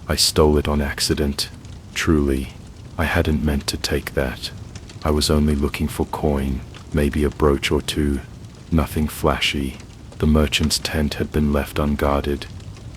I stole it on accident. Truly, I hadn't meant to take that. I was only looking for coin, maybe a brooch or two. Nothing flashy. The merchant's tent had been left unguarded,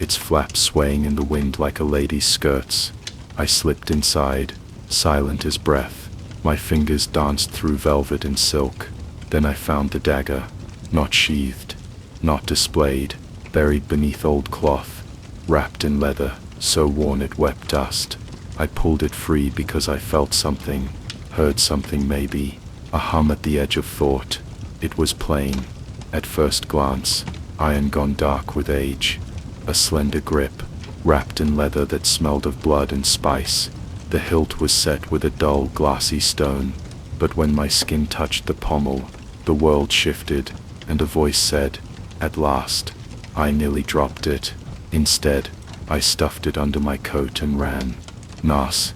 its flaps swaying in the wind like a lady's skirts. I slipped inside, silent as breath. My fingers danced through velvet and silk. Then I found the dagger, not sheathed, not displayed, buried beneath old cloth, wrapped in leather, so worn it wept dust. I pulled it free because I felt something, heard something maybe, a hum at the edge of thought. It was plain, at first glance, iron gone dark with age, a slender grip, wrapped in leather that smelled of blood and spice. The hilt was set with a dull, glassy stone, but when my skin touched the pommel, the world shifted, and a voice said, "At last." I nearly dropped it. Instead, I stuffed it under my coat and ran. Nas.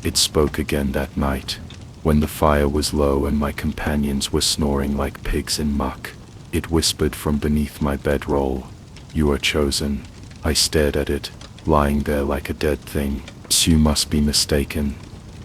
It spoke again that night, when the fire was low and my companions were snoring like pigs in muck. It whispered from beneath my bedroll, "You are chosen." I stared at it, lying there like a dead thing. "You must be mistaken,"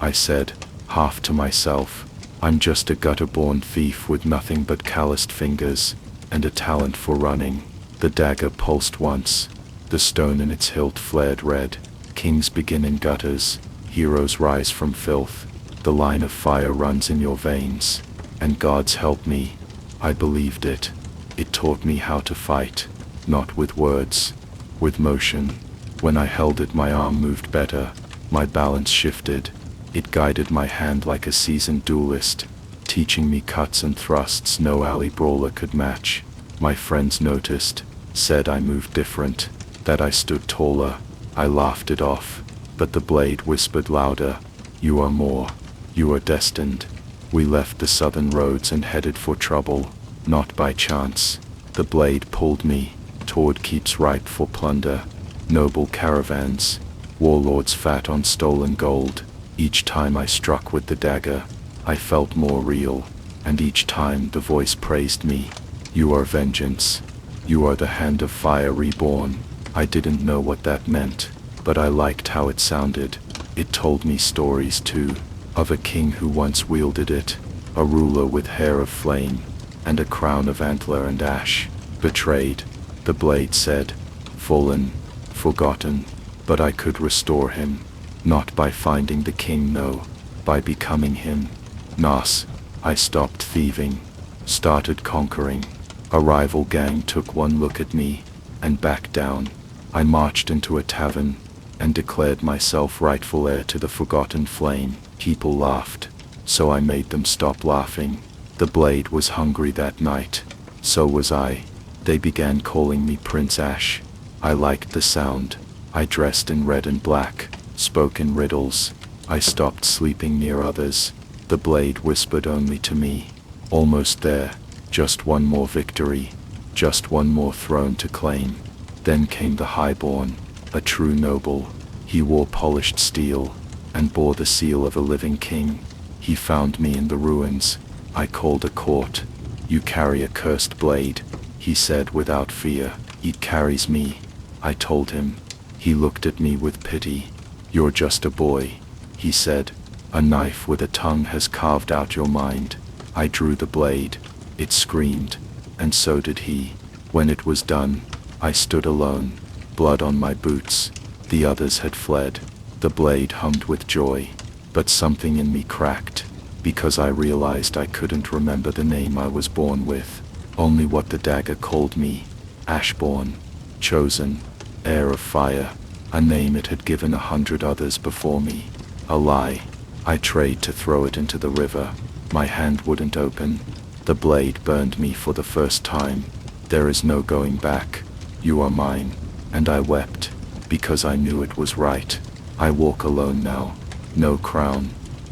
I said, half to myself. "I'm just a gutter-born thief with nothing but calloused fingers, and a talent for running." The dagger pulsed once. The stone in its hilt flared red. Kings begin in gutters, heroes rise from filth. The line of fire runs in your veins. And God's help me, I believed it. It taught me how to fight, not with words, with motion. When I held it, my arm moved better, my balance shifted. It guided my hand like a seasoned duelist, teaching me cuts and thrusts no alley brawler could match. My friends noticed, said I moved different, that I stood taller. I laughed it off, but the blade whispered louder, "You are more. You are destined." We left the southern roads and headed for trouble, not by chance. The blade pulled me toward keeps ripe for plunder, noble caravans, warlords fat on stolen gold. Each time I struck with the dagger, I felt more real, and each time the voice praised me. "You are vengeance. You are the hand of fire reborn." I didn't know what that meant, but I liked how it sounded. It told me stories too, of a king who once wielded it, a ruler with hair of flame, and a crown of antler and ash. Betrayed, the blade said, fallen, forgotten, but I could restore him, not by finding the king, no, by becoming him. Nas, I stopped thieving, started conquering. A rival gang took one look at me, and backed down. I marched into a tavern, and declared myself rightful heir to the forgotten flame. People laughed, so I made them stop laughing. The blade was hungry that night, so was I. They began calling me Prince Ash. I liked the sound. I dressed in red and black, spoke in riddles. I stopped sleeping near others. The blade whispered only to me. Almost there, just one more victory, just one more throne to claim. Then came the highborn, a true noble. He wore polished steel, and bore the seal of a living king. He found me in the ruins. I called a court. "You carry a cursed blade," he said without fear. "It carries me," I told him. He looked at me with pity. "You're just a boy," he said. "A knife with a tongue has carved out your mind." I drew the blade. It screamed, and so did he. When it was done, I stood alone, blood on my boots. The others had fled. The blade hummed with joy, but something in me cracked, because I realized I couldn't remember the name I was born with, only what the dagger called me: Ashborn, chosen, heir of fire, a name it had given 100 others before me. A lie. I tried to throw it into the river. My hand wouldn't open. The blade burned me for the first time. There is no going back. You are mine. And I wept, because I knew it was right. I walk alone now. No crown,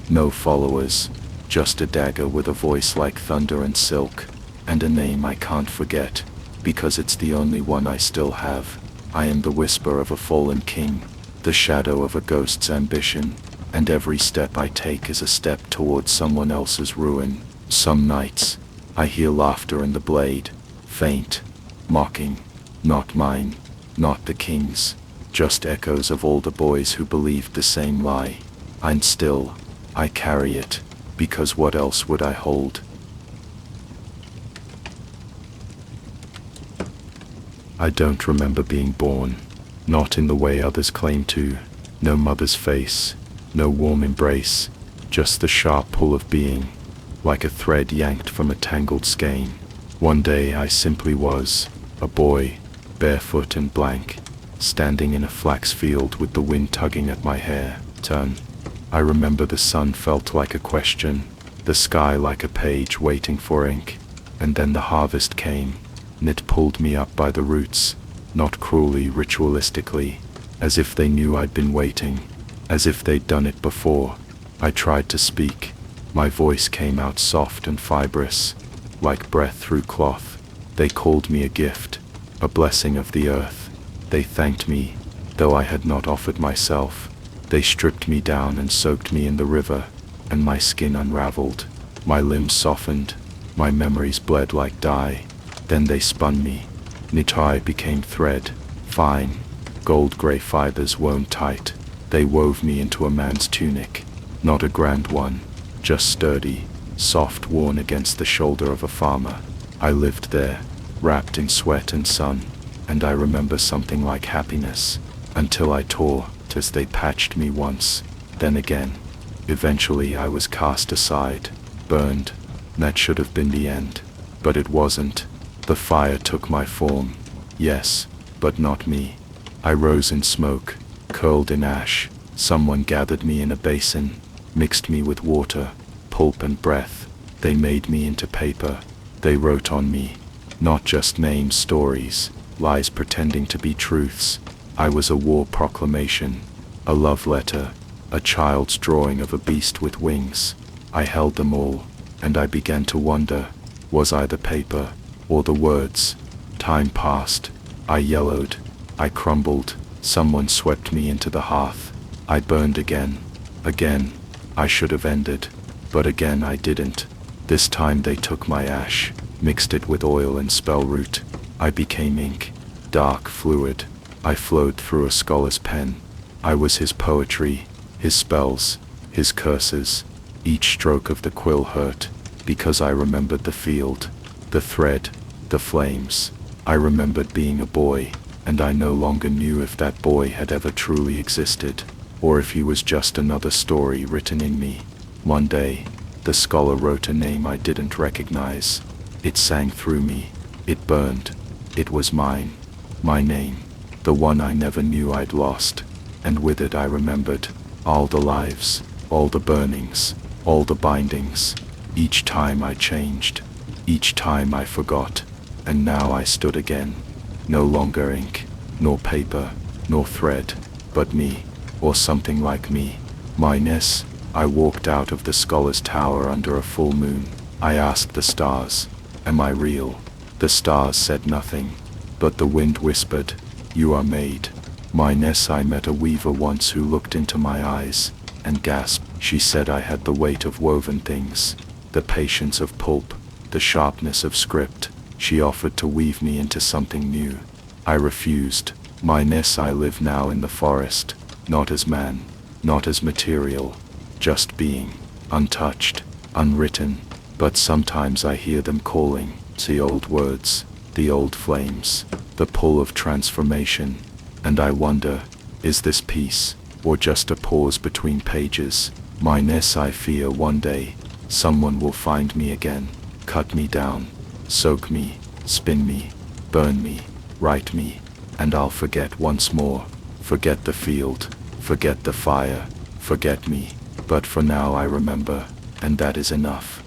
no followers, just a dagger with a voice like thunder and silk, and a name I can't forget, because it's the only one I still have. I am the whisper of a fallen king, the shadow of a ghost's ambition, and every step I take is a step towards someone else's ruin. Some nights, I hear laughter in the blade, faint, mocking, not mine, not the king's, just echoes of older boys who believed the same lie. And still, I carry it, because what else would I hold? I don't remember being born, not in the way others claim to. No mother's face, no warm embrace, just the sharp pull of being, like a thread yanked from a tangled skein. One day I simply was, a boy, barefoot and blank, standing in a flax field with the wind tugging at my hair. I remember the sun felt like a question, the sky like a page waiting for ink, and then the harvest came, and it pulled me up by the roots, not cruelly, ritualistically, as if they knew I'd been waiting, as if they'd done it before. I tried to speak. My voice came out soft and fibrous, like breath through cloth. They called me a gift, a blessing of the earth. They thanked me, though I had not offered myself. They stripped me down and soaked me in the river, and my skin unraveled, my limbs softened, my memories bled like dye. Then they spun me. Knit I became thread, fine, gold-gray fibers woven tight. They wove me into a man's tunic, not a grand one, just sturdy, soft, worn against the shoulder of a farmer. I lived there, wrapped in sweat and sun, and I remember something like happiness, until I tore, as they patched me once, then again. Eventually I was cast aside, burned. That should have been the end, but it wasn't. The fire took my form, yes, but not me. I rose in smoke, curled in ash. Someone gathered me in a basin, mixed me with water, pulp and breath. They made me into paper. They wrote on me, not just names, stories, lies pretending to be truths. I was a war proclamation, a love letter, a child's drawing of a beast with wings. I held them all, and I began to wonder, was I the paper, or the words? Time passed. I yellowed. I crumbled. Someone swept me into the hearth. I burned again. Again. I should have ended, but again I didn't. This time they took my ash, mixed it with oil and spell root. I became ink, dark, fluid. I flowed through a scholar's pen. I was his poetry, his spells, his curses. Each stroke of the quill hurt, because I remembered the field, the thread, the flames. I remembered being a boy, and I no longer knew if that boy had ever truly existed, or if he was just another story written in me. One day, the scholar wrote a name I didn't recognize. It sang through me. It burned. It was mine. My name. The one I never knew I'd lost, and with it I remembered all the lives, all the burnings, all the bindings. Each time I changed, each time I forgot, and now I stood again, no longer ink, nor paper, nor thread, but me, or something like me. Mine-ness. I walked out of the scholar's tower under a full moon. I asked the stars, am I real? The stars said nothing, but the wind whispered, you are made. Mine-ness. I met a weaver once who looked into my eyes, and gasped. She said I had the weight of woven things, the patience of pulp, the sharpness of script. She offered to weave me into something new. I refused. Mine-ness. I live now in the forest, not as man, not as material, just being, untouched, unwritten, but sometimes I hear them calling, the old words, the old flames, the pull of transformation, and I wonder, is this peace, or just a pause between pages? Mine-ness. I fear one day, someone will find me again, cut me down, soak me, spin me, burn me, write me, and I'll forget once more, forget the field, forget the fire, forget me, but for now I remember, and that is enough.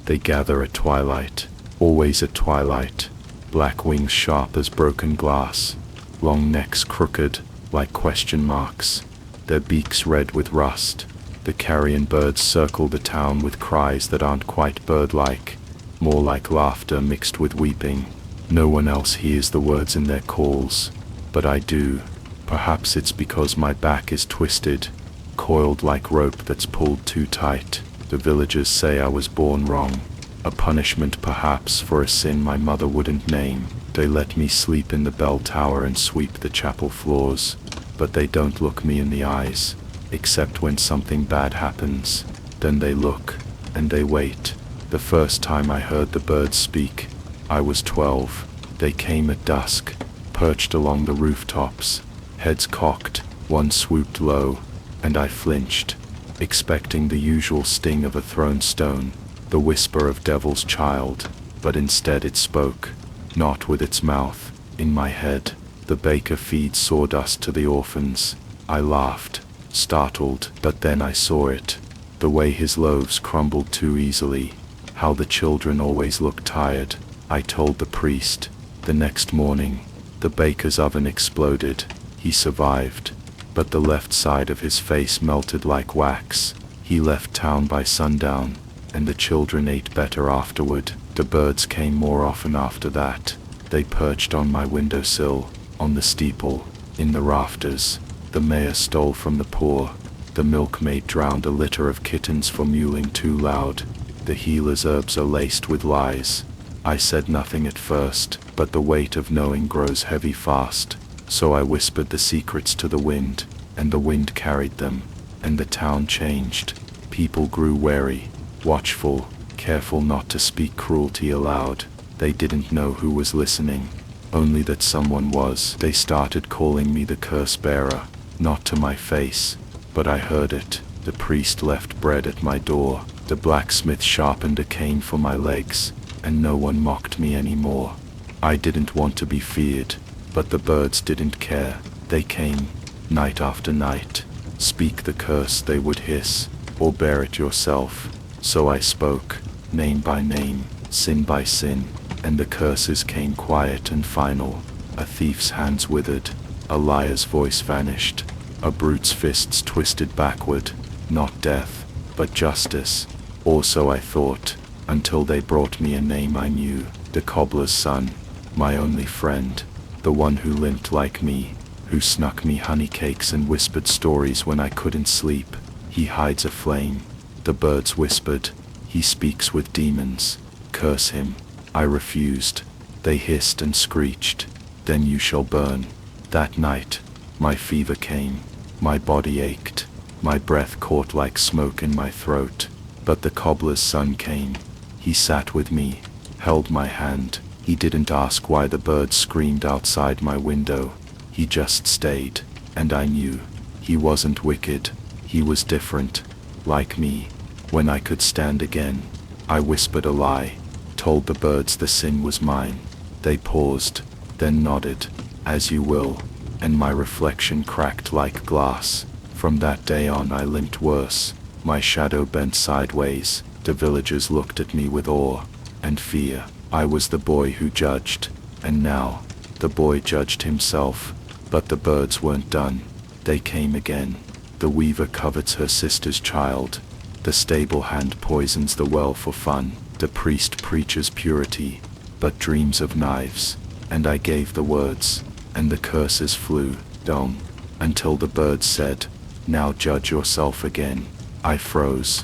They gather at twilight, always at twilight, black wings sharp as broken glass, long necks crooked like question marks, their beaks red with rust. The carrion birds circle the town with cries that aren't quite bird-like, more like laughter mixed with weeping. No one else hears the words in their calls, but I do. Perhaps it's because my back is twisted, coiled like rope that's pulled too tight. The villagers say I was born wrong, a punishment perhaps for a sin my mother wouldn't name. They let me sleep in the bell tower and sweep the chapel floors, but they don't look me in the eyes, except when something bad happens. Then they look, and they wait. The first time I heard the birds speak, I was 12. They came at dusk, perched along the rooftops, heads cocked. One swooped low, and I flinched, expecting the usual sting of a thrown stone, the whisper of devil's child, but instead it spoke, not with its mouth. In my head, the baker feeds sawdust to the orphans. I laughed, startled, but then I saw it, the way his loaves crumbled too easily, how the children always looked tired. I told the priest. The next morning, the baker's oven exploded. He survived, but the left side of his face melted like wax. He left town by sundown, and the children ate better afterward. The birds came more often after that. They perched on my windowsill, on the steeple, in the rafters. The mayor stole from the poor. The milkmaid drowned a litter of kittens for mewling too loud. The healer's herbs are laced with lies. I said nothing at first, but the weight of knowing grows heavy fast. So I whispered the secrets to the wind, and the wind carried them, and the town changed. People grew wary, watchful, careful not to speak cruelty aloud. They didn't know who was listening, only that someone was. They started calling me the curse bearer, not to my face, but I heard it. The priest left bread at my door. The blacksmith sharpened a cane for my legs, and no one mocked me anymore. I didn't want to be feared, but the birds didn't care. They came, night after night. Speak the curse, they would hiss, or bear it yourself. So I spoke, name by name, sin by sin, and the curses came quiet and final. A thief's hands withered, a liar's voice vanished, a brute's fists twisted backward. Not death, but justice. Or so I thought, until they brought me a name I knew. The cobbler's son, my only friend, the one who limped like me, who snuck me honey cakes and whispered stories when I couldn't sleep. He hides a flame, the birds whispered. He speaks with demons. Curse him. I refused. They hissed and screeched. Then you shall burn. That night, my fever came. My body ached. My breath caught like smoke in my throat. But the cobbler's son came. He sat with me, held my hand. He didn't ask why the birds screamed outside my window. He just stayed, and I knew. He wasn't wicked. He was different, like me. When I could stand again, I whispered a lie, told the birds the sin was mine. They paused, then nodded, as you will, and my reflection cracked like glass. From that day on I limped worse. My shadow bent sideways. The villagers looked at me with awe and fear. I was the boy who judged, and now, the boy judged himself. But the birds weren't done. They came again. The weaver covets her sister's child. The stable hand poisons the well for fun. The priest preaches purity, but dreams of knives. And I gave the words, and the curses flew, dong, until the birds said, now judge yourself again. I froze.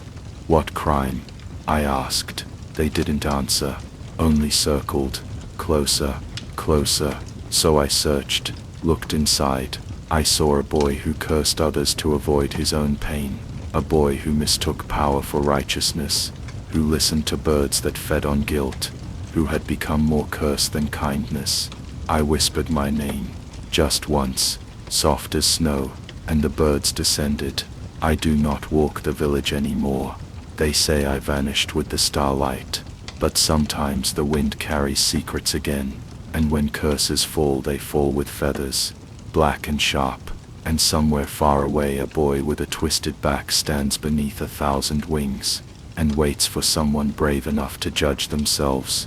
What crime? I asked. They didn't answer, only circled, closer, closer. So I searched, looked inside. I saw a boy who cursed others to avoid his own pain. A boy who mistook power for righteousness, who listened to birds that fed on guilt, who had become more curse than kindness. I whispered my name, just once, soft as snow, and the birds descended. I do not walk the village anymore. They say I vanished with the starlight, but sometimes the wind carries secrets again, and when curses fall they fall with feathers, black and sharp, and somewhere far away a boy with a twisted back stands beneath 1,000 wings, and waits for someone brave enough to judge themselves.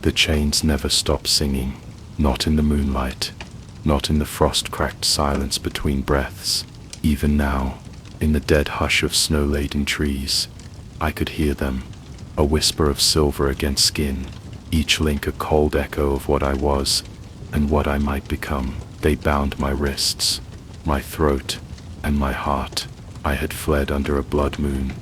The chains never stop singing, not in the moonlight, not in the frost-cracked silence between breaths. Even now, in the dead hush of snow-laden trees, I could hear them, a whisper of silver against skin, each link a cold echo of what I was, and what I might become. They bound my wrists, my throat, and my heart. I had fled under a blood moon,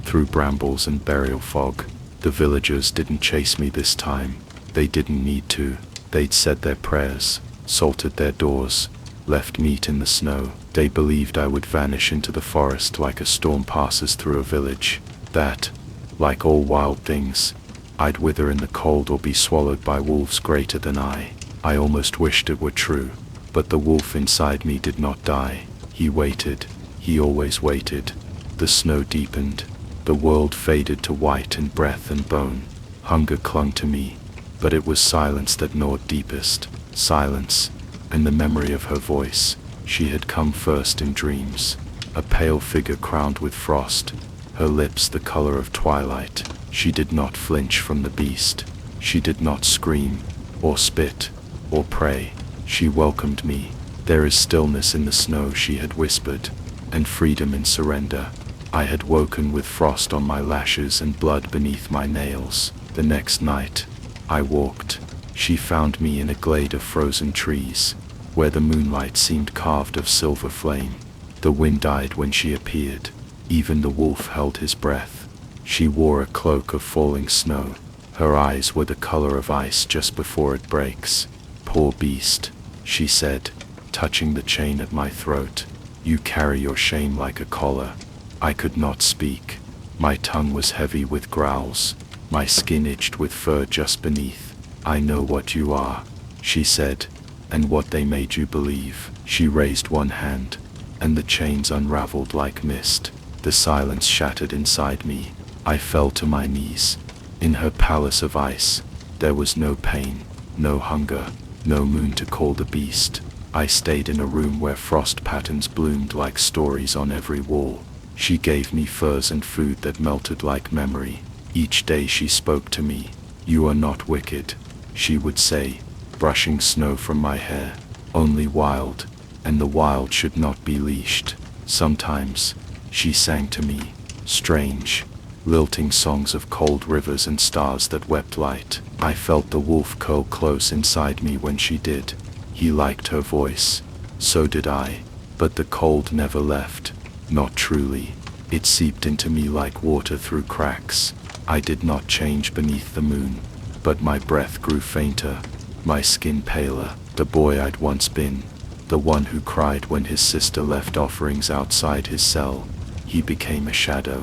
through brambles and burial fog. The villagers didn't chase me this time. They didn't need to. They'd said their prayers, salted their doors, left meat in the snow. They believed I would vanish into the forest like a storm passes through a village. That, like all wild things, I'd wither in the cold or be swallowed by wolves greater than I. I almost wished it were true, but the wolf inside me did not die. He waited. He always waited. The snow deepened. The world faded to white in breath and bone. Hunger clung to me, but it was silence that gnawed deepest. Silence, and the memory of her voice. She had come first in dreams, a pale figure crowned with frost, her lips the color of twilight. She did not flinch from the beast. She did not scream, or spit, or pray. She welcomed me. There is stillness in the snow, she had whispered, and freedom in surrender. I had woken with frost on my lashes and blood beneath my nails. The next night, I walked. She found me in a glade of frozen trees, where the moonlight seemed carved of silver flame. The wind died when she appeared. Even the wolf held his breath. She wore a cloak of falling snow. Her eyes were the color of ice just before it breaks. Poor beast, she said, touching the chain at my throat. You carry your shame like a collar. I could not speak. My tongue was heavy with growls. My skin itched with fur just beneath. I know what you are, she said, and what they made you believe. She raised one hand, and the chains unraveled like mist. The silence shattered inside me. I fell to my knees. In her palace of ice, there was no pain, no hunger, no moon to call the beast. I stayed in a room where frost patterns bloomed like stories on every wall. She gave me furs and food that melted like memory. Each day she spoke to me. You are not wicked, she would say, brushing snow from my hair. Only wild, and the wild should not be leashed. Sometimes, she sang to me, strange, lilting songs of cold rivers and stars that wept light. I felt the wolf curl close inside me when she did. He liked her voice. So did I. But the cold never left. Not truly. It seeped into me like water through cracks. I did not change beneath the moon, but my breath grew fainter, my skin paler. The boy I'd once been, the one who cried when his sister left offerings outside his cell, he became a shadow.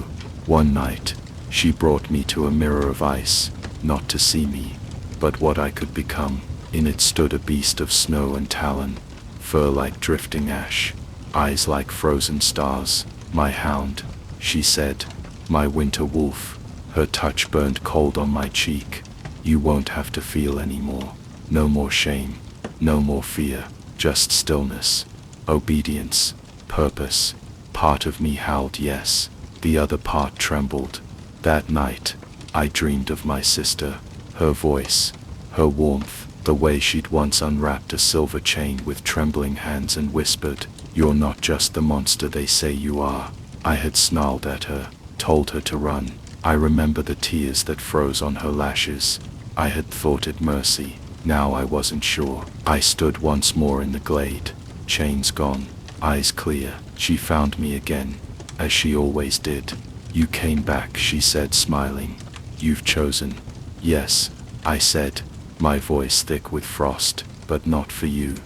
One night, she brought me to a mirror of ice, not to see me, but what I could become. In it stood a beast of snow and talon, fur like drifting ash, eyes like frozen stars. My hound, she said, my winter wolf. Her touch burned cold on my cheek. You won't have to feel anymore. No more shame, no more fear, just stillness, obedience, purpose. Part of me howled yes, the other part trembled. That night, I dreamed of my sister, her voice, her warmth, the way she'd once unwrapped a silver chain with trembling hands and whispered, "You're not just the monster they say you are." I had snarled at her, told her to run. I remember the tears that froze on her lashes. I had thought it mercy. Now I wasn't sure. I stood once more in the glade, chains gone, eyes clear. She found me again, as she always did. You came back, she said, smiling. You've chosen. Yes, I said, my voice thick with frost, but not for you.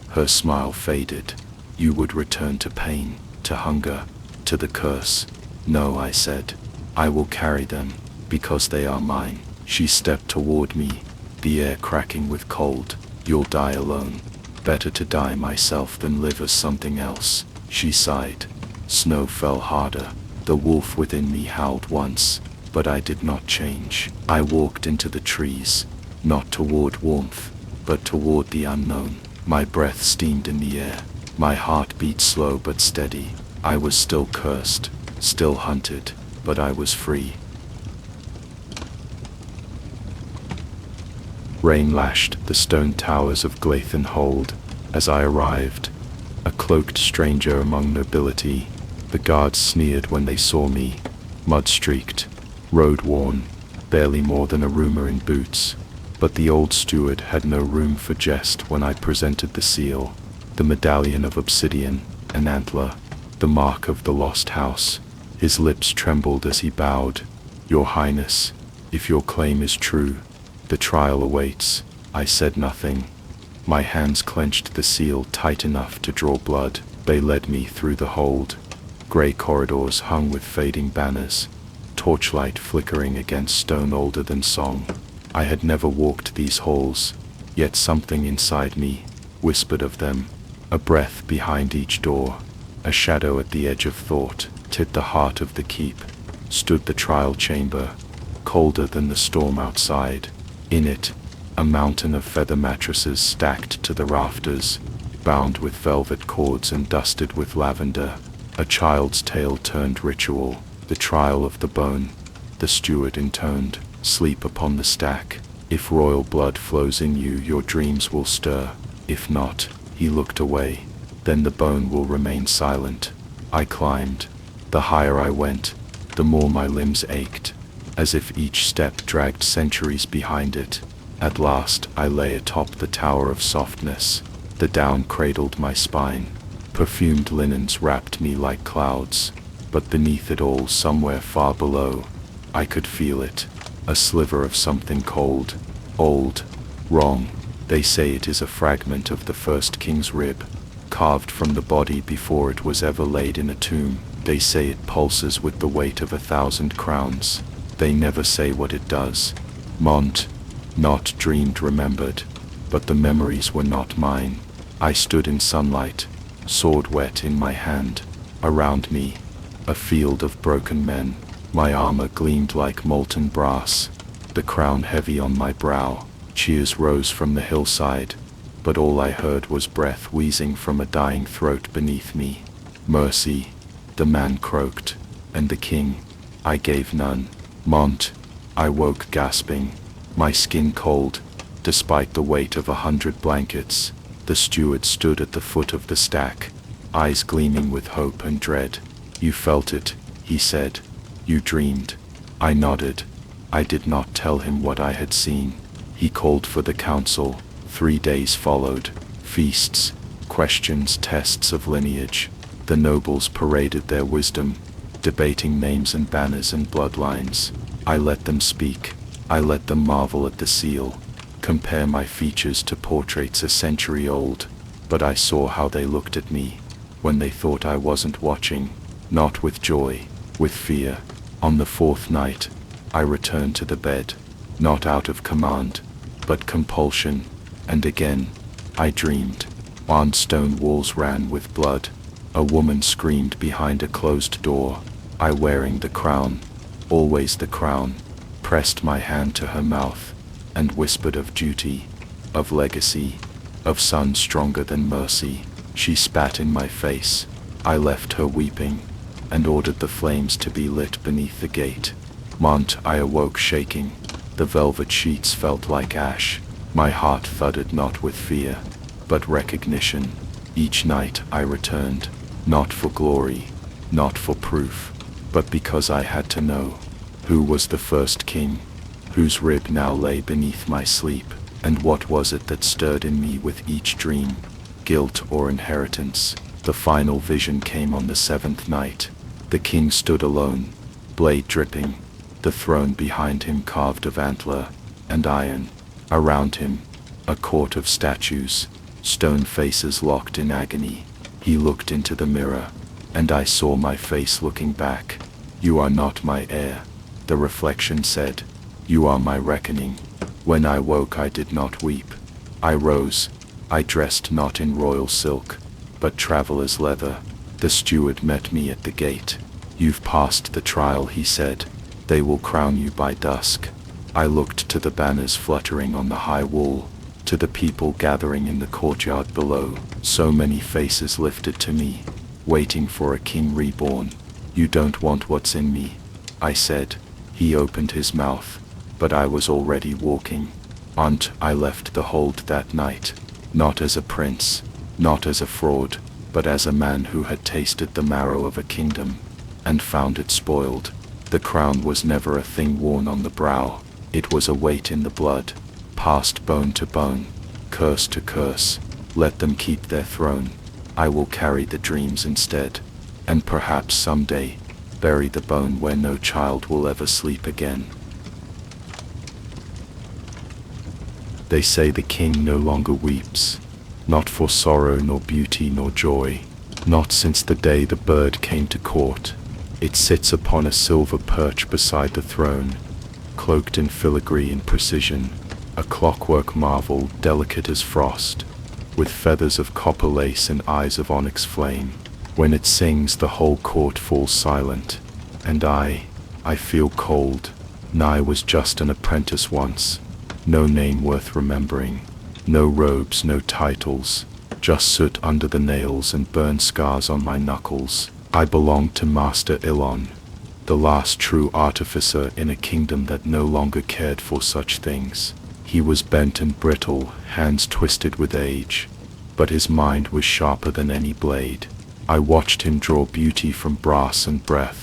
Her smile faded. You would return to pain, to hunger, to the curse. No, I said. I will carry them, because they are mine. She stepped toward me, the air cracking with cold. You'll die alone. Better to die myself than live as something else, she sighed. Snow fell harder. The wolf within me howled once, but I did not change. I walked into the trees, not toward warmth, but toward the unknown. My breath steamed in the air. My heart beat slow but steady. I was still cursed, still hunted, but I was free. Rain lashed the stone towers of Glathen Hold as I arrived, a cloaked stranger among nobility. The guards sneered when they saw me, mud-streaked, road-worn, barely more than a roomer in boots. But the old steward had no room for jest when I presented the seal, the medallion of obsidian, an antler, the mark of the lost house. His lips trembled as he bowed. "Your Highness, if your claim is true, the trial awaits." I said nothing. My hands clenched the seal tight enough to draw blood. They led me through the hold. Grey corridors hung with fading banners, torchlight flickering against stone older than song. I had never walked these halls, yet something inside me whispered of them. A breath behind each door, a shadow at the edge of thought. At the heart of the keep stood the trial chamber, colder than the storm outside. In it, a mountain of feather mattresses stacked to the rafters, bound with velvet cords and dusted with lavender. A child's tale turned ritual, the trial of the bone. The steward intoned, "Sleep upon the stack. If royal blood flows in you, your dreams will stir. If not," he looked away, "then the bone will remain silent." I climbed. The higher I went, the more my limbs ached, as if each step dragged centuries behind it. At last I lay atop the tower of softness. The down cradled my spine. Perfumed linens wrapped me like clouds. But beneath it all, somewhere far below, I could feel it. A sliver of something cold, old, wrong. They say it is a fragment of the first king's rib, carved from the body before it was ever laid in a tomb. They say it pulses with the weight of 1,000 crowns. They never say what it does. Mont, not dreamed, remembered, but the memories were not mine. I stood in sunlight, sword wet in my hand. Around me, a field of broken men. My armor gleamed like molten brass, the crown heavy on my brow. Cheers rose from the hillside, but all I heard was breath wheezing from a dying throat beneath me. "Mercy," the man croaked, "and the king?" I gave none. "Mont," I woke gasping, my skin cold, despite the weight of 100 blankets. The steward stood at the foot of the stack, eyes gleaming with hope and dread. "You felt it," he said. "You dreamed." I nodded. I did not tell him what I had seen. He called for the council. 3 days followed. Feasts, questions, tests of lineage. The nobles paraded their wisdom, debating names and banners and bloodlines. I let them speak. I let them marvel at the seal, compare my features to portraits a century old. But I saw how they looked at me when they thought I wasn't watching, not with joy, with fear. On the 4th night, I returned to the bed, not out of command, but compulsion. And again, I dreamed. On stone walls ran with blood. A woman screamed behind a closed door. I, wearing the crown, always the crown, pressed my hand to her mouth, and whispered of duty, of legacy, of son stronger than mercy. She spat in my face. I left her weeping, and ordered the flames to be lit beneath the gate. Mont, I awoke shaking. The velvet sheets felt like ash. My heart thudded not with fear, but recognition. Each night I returned, not for glory, not for proof, but because I had to know who was the first king, whose rib now lay beneath my sleep, and what was it that stirred in me with each dream, guilt or inheritance. The final vision came on the 7th night. The king stood alone, blade dripping, the throne behind him carved of antler and iron. Around him, a court of statues, stone faces locked in agony. He looked into the mirror, and I saw my face looking back. "You are not my heir," the reflection said. "You are my reckoning." When I woke, I did not weep. I rose. I dressed not in royal silk, but traveler's leather. The steward met me at the gate. "You've passed the trial," he said. "They will crown you by dusk." I looked to the banners fluttering on the high wall, to the people gathering in the courtyard below. So many faces lifted to me, waiting for a king reborn. "You don't want what's in me," I said. He opened his mouth, but I was already walking. I left the hold that night, not as a prince, not as a fraud, but as a man who had tasted the marrow of a kingdom, and found it spoiled. The crown was never a thing worn on the brow. It was a weight in the blood, passed bone to bone, curse to curse. Let them keep their throne. I will carry the dreams instead. And perhaps someday, bury the bone where no child will ever sleep again. They say the king no longer weeps, not for sorrow nor beauty nor joy, not since the day the bird came to court. It sits upon a silver perch beside the throne, cloaked in filigree and precision, a clockwork marvel delicate as frost, with feathers of copper lace and eyes of onyx flame. When it sings, the whole court falls silent, and I feel cold. I was just an apprentice once, no name worth remembering, no robes, no titles, just soot under the nails and burn scars on my knuckles. I belonged to Master Ilon, the last true artificer in a kingdom that no longer cared for such things. He was bent and brittle, hands twisted with age, but his mind was sharper than any blade. I watched him draw beauty from brass and breath,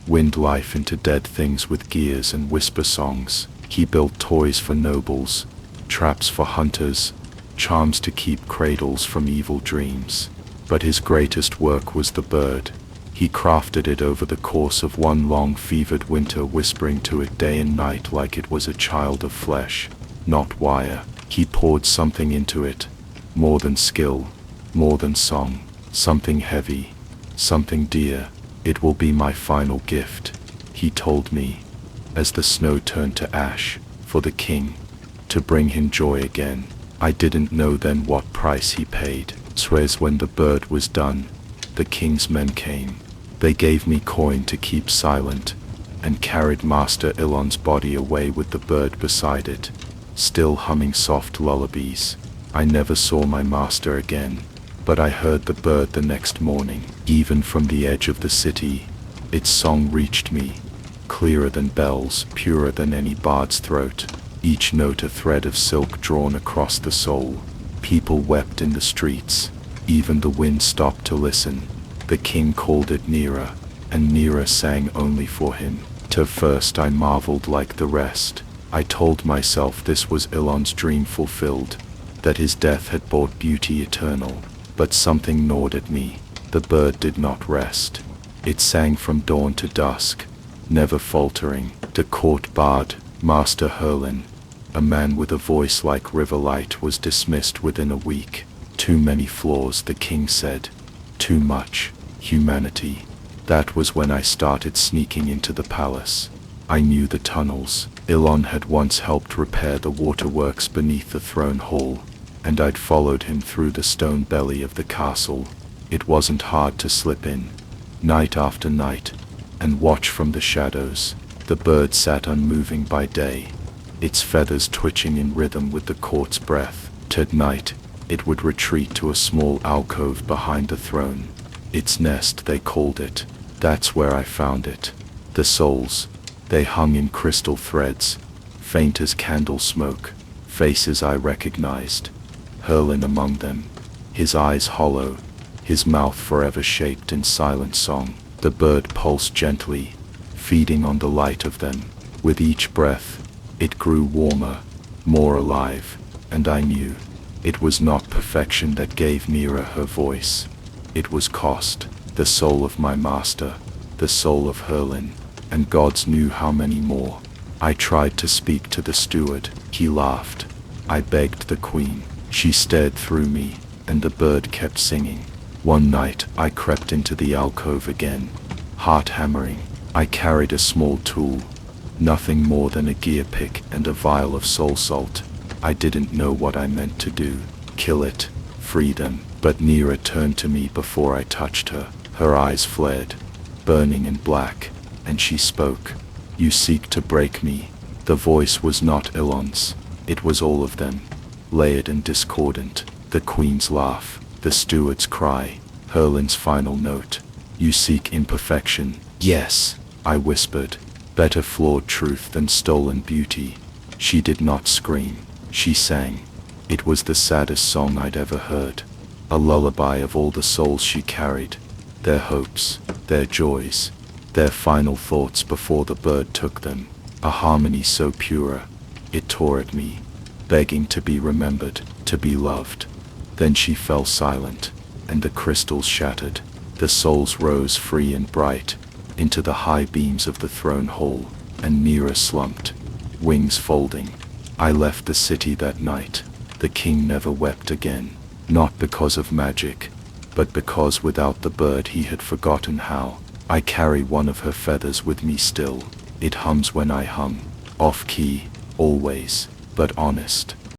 wind life into dead things with gears and whisper songs. He built toys for nobles, traps for hunters, charms to keep cradles from evil dreams. But his greatest work was the bird. He crafted it over the course of one long fevered winter, whispering to it day and night like it was a child of flesh, not wire. He poured something into it, more than skill, more than song, something heavy, something dear. It will be my final gift, he told me, as the snow turned to ash, for the king, to bring him joy again. I didn't know then what price he paid. Suez, when the bird was done, the king's men came. They gave me coin to keep silent, and carried Master Ilon's body away with the bird beside it, still humming soft lullabies. I never saw my master again, but I heard the bird the next morning. Even from the edge of the city, its song reached me, clearer than bells, purer than any bard's throat, each note a thread of silk drawn across the soul. People wept in the streets, even the wind stopped to listen. The king called it nearer, and nearer sang only for him. To first I marveled like the rest. I told myself this was Ilon's dream fulfilled, that his death had brought beauty eternal. But something gnawed at me. The bird did not rest. It sang from dawn to dusk, never faltering. The court bard, Master Herlin, a man with a voice like river light, was dismissed within a week. Too many flaws, the king said. Too much humanity. That was when I started sneaking into the palace. I knew the tunnels. Ilon had once helped repair the waterworks beneath the throne hall, and I'd followed him through the stone belly of the castle. It wasn't hard to slip in, night after night, and watch from the shadows. The bird sat unmoving by day, its feathers twitching in rhythm with the court's breath. At night, it would retreat to a small alcove behind the throne. Its nest, they called it. That's where I found it. The souls, they hung in crystal threads, faint as candle smoke, faces I recognized, Herlin among them, his eyes hollow, his mouth forever shaped in silent song. The bird pulsed gently, feeding on the light of them. With each breath, it grew warmer, more alive, and I knew it was not perfection that gave Mira her voice. It was cost, the soul of my master, the soul of Herlin, and gods knew how many more. I tried to speak to the steward. He laughed. I begged the queen. She stared through me, and the bird kept singing. One night, I crept into the alcove again, heart hammering. I carried a small tool, nothing more than a gear pick and a vial of soul salt. I didn't know what I meant to do. Kill it, free them. But Nira turned to me before I touched her. Her eyes flared, burning and black, and she spoke. You seek to break me. The voice was not Ilon's. It was all of them, layered and discordant. The queen's laugh, the steward's cry, Herlin's final note. You seek imperfection. Yes, I whispered. Better flawed truth than stolen beauty. She did not scream. She sang. It was the saddest song I'd ever heard. A lullaby of all the souls she carried, their hopes, their joys, their final thoughts before the bird took them. A harmony so pure, it tore at me, begging to be remembered, to be loved. Then she fell silent, and the crystals shattered. The souls rose free and bright, into the high beams of the throne hall, and Mira slumped, wings folding. I left the city that night. The king never wept again, not because of magic, but because without the bird he had forgotten how. I carry one of her feathers with me still. It hums when I hum, off key, always, but honest.